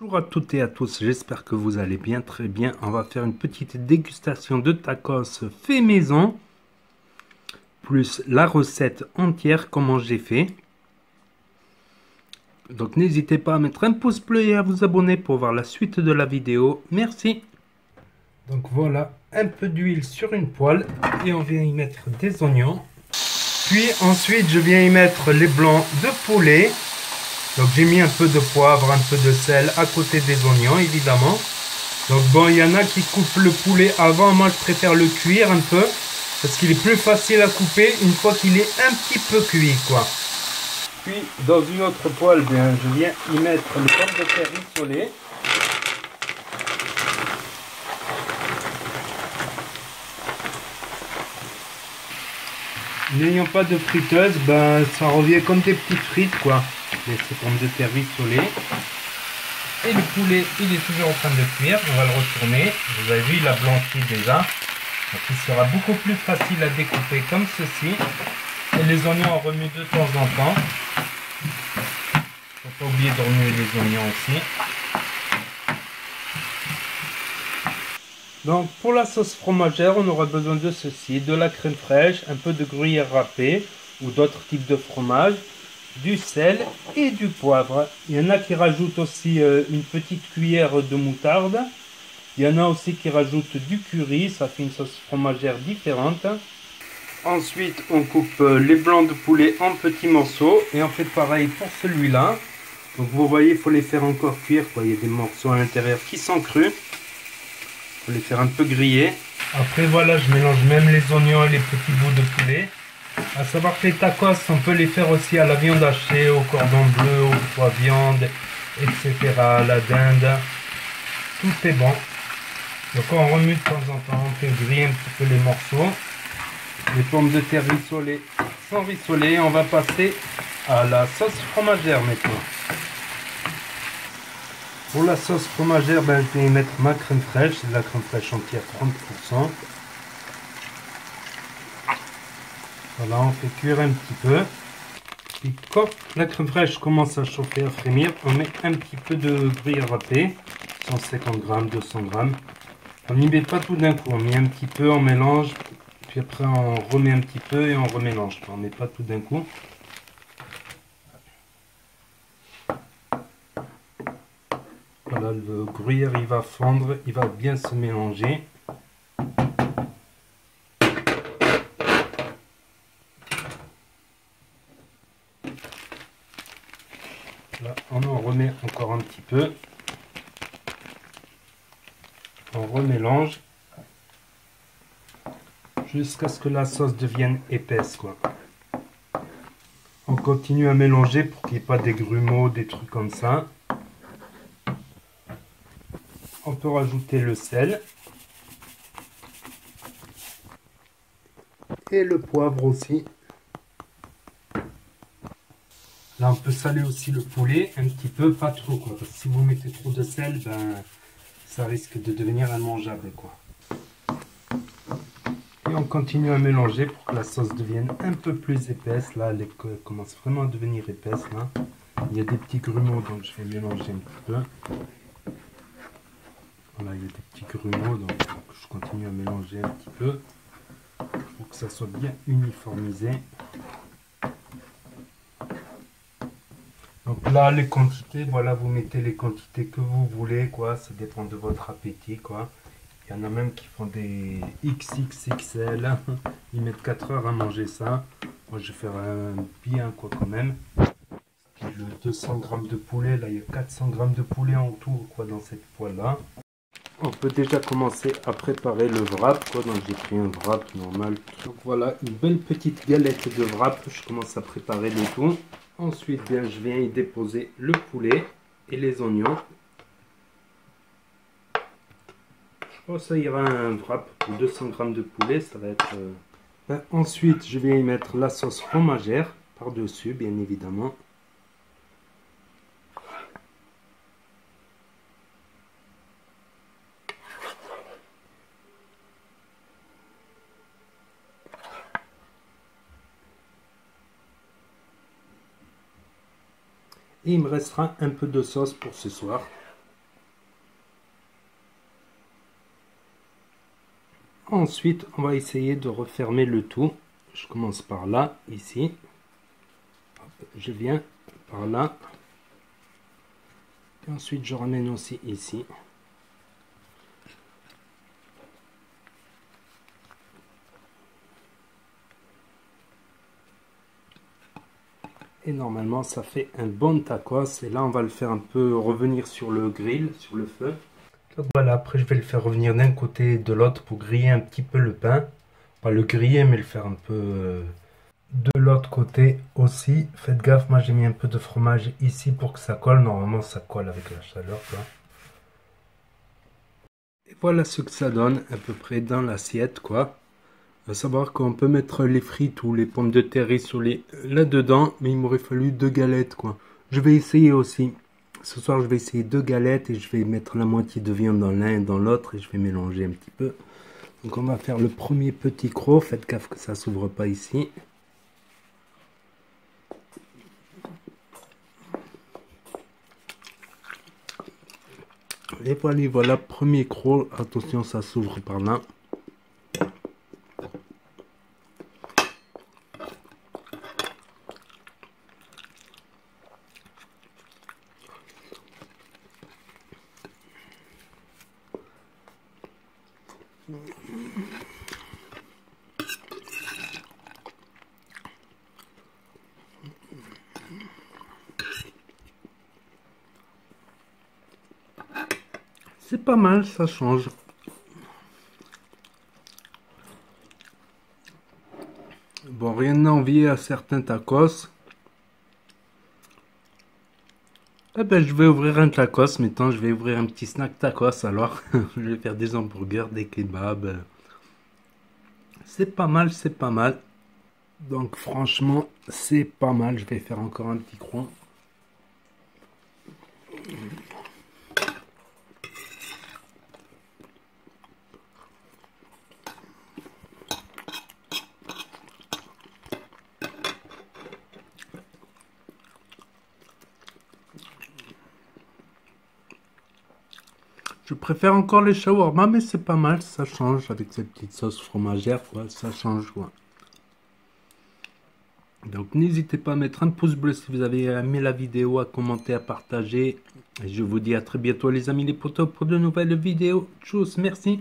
Bonjour à toutes et à tous, j'espère que vous allez bien, très bien. On va faire une petite dégustation de tacos fait maison, plus la recette entière, comment j'ai fait. Donc n'hésitez pas à mettre un pouce bleu et à vous abonner pour voir la suite de la vidéo. Merci. Donc voilà, un peu d'huile sur une poêle et on vient y mettre des oignons. Puis ensuite je viens y mettre les blancs de poulet. Donc j'ai mis un peu de poivre, un peu de sel à côté des oignons évidemment. Donc bon, il y en a qui coupent le poulet avant, moi je préfère le cuire un peu. Parce qu'il est plus facile à couper une fois qu'il est un petit peu cuit quoi. Puis dans une autre poêle, bien, je viens y mettre les pommes de terre rissolées. N'ayant pas de friteuse, ben ça revient comme des petites frites quoi. Mais ces pommes de terre rissolées. Et le poulet, il est toujours en train de cuire. On va le retourner. Vous avez vu, il a blanchi déjà. Donc il sera beaucoup plus facile à découper comme ceci. Et les oignons, on remue de temps en temps. Il ne faut pas oublier de remuer les oignons aussi. Donc pour la sauce fromagère, on aura besoin de ceci, de la crème fraîche, un peu de gruyère râpée ou d'autres types de fromage, du sel et du poivre. Il y en a qui rajoutent aussi une petite cuillère de moutarde. Il y en a aussi qui rajoutent du curry, ça fait une sauce fromagère différente. Ensuite, on coupe les blancs de poulet en petits morceaux et on fait pareil pour celui-là. Donc vous voyez, il faut les faire encore cuire, quoi. Il y a des morceaux à l'intérieur qui sont crus. Il faut les faire un peu griller. Après voilà, je mélange même les oignons et les petits bouts de poulet. À savoir que les tacos, on peut les faire aussi à la viande hachée, au cordon bleu, au foie viande, etc. À la dinde. Tout est bon. Donc on remue de temps en temps, on fait griller un petit peu les morceaux. Les pommes de terre rissolées sont rissolées. On va passer à la sauce fromagère maintenant. Pour la sauce fromagère, ben, je vais y mettre ma crème fraîche, c'est de la crème fraîche entière 30%. Voilà, on fait cuire un petit peu. Puis quand la crème fraîche commence à chauffer, à frémir, on met un petit peu de gruyère râpée, 150 g, 200 g. On n'y met pas tout d'un coup, on met un petit peu, on mélange, puis après on remet un petit peu et on remélange. On ne met pas tout d'un coup. Voilà, le gruyère il va fondre, il va bien se mélanger. Là, on en remet encore un petit peu. On remélange jusqu'à ce que la sauce devienne épaisse, quoi. On continue à mélanger pour qu'il n'y ait pas des grumeaux, des trucs comme ça. On peut rajouter le sel et le poivre aussi. Là, on peut saler aussi le poulet un petit peu, pas trop, quoi. Parce que si vous mettez trop de sel, ben, ça risque de devenir immangeable, quoi. Et on continue à mélanger pour que la sauce devienne un peu plus épaisse. Là, elle commence vraiment à devenir épaisse. Là. Il y a des petits grumeaux, donc je vais mélanger un petit peu. Voilà, il y a des petits grumeaux, donc je continue à mélanger un petit peu pour que ça soit bien uniformisé. Donc là, les quantités, voilà, vous mettez les quantités que vous voulez, quoi. Ça dépend de votre appétit, quoi. Il y en a même qui font des XXXL. Ils mettent 4 heures à manger ça. Moi, je vais faire un bien, quoi, quand même. Le 200 g de poulet, là, il y a 400 g de poulet en tout, quoi, dans cette poêle-là. On peut déjà commencer à préparer le wrap, quoi. Donc, j'ai pris un wrap normal. Donc, voilà, une belle petite galette de wrap. Je commence à préparer le tout. Ensuite, bien, je viens y déposer le poulet et les oignons. Je pense que ça ira un wrap pour 200 g de poulet, ça va être... Ensuite, je vais y mettre la sauce fromagère par-dessus, bien évidemment. Et il me restera un peu de sauce pour ce soir. Ensuite, on va essayer de refermer le tout. Je commence par là, ici. Hop, je viens par là. Et ensuite, je ramène aussi ici. Et normalement, ça fait un bon tacos. Et là, on va le faire un peu revenir sur le grill, sur le feu. Donc voilà, après, je vais le faire revenir d'un côté et de l'autre pour griller un petit peu le pain. Pas le griller, mais le faire un peu de l'autre côté aussi. Faites gaffe, moi j'ai mis un peu de fromage ici pour que ça colle. Normalement, ça colle avec la chaleur, quoi. Et voilà ce que ça donne à peu près dans l'assiette, quoi. À savoir qu'on peut mettre les frites ou les pommes de terre là-dedans, mais il m'aurait fallu 2 galettes, quoi. Je vais essayer aussi. Ce soir, je vais essayer 2 galettes et je vais mettre la moitié de viande dans l'un et dans l'autre et je vais mélanger un petit peu. Donc on va faire le premier petit croc. Faites gaffe que ça s'ouvre pas ici. Et voilà, premier croc. Attention, ça s'ouvre par là. C'est pas mal, ça change. Bon, rien d'envier à certains tacos. Eh ben, je vais ouvrir un tacos maintenant. Je vais ouvrir un petit snack tacos alors. Je vais faire des hamburgers, des kebabs. C'est pas mal, c'est pas mal. Donc franchement, c'est pas mal. Je vais faire encore un petit croc. Je préfère encore les shawarma, mais c'est pas mal, ça change avec cette petite sauce fromagère, quoi, ça change, quoi. Donc n'hésitez pas à mettre un pouce bleu si vous avez aimé la vidéo, à commenter, à partager. Et je vous dis à très bientôt les amis les potos pour de nouvelles vidéos. Tchuss, merci.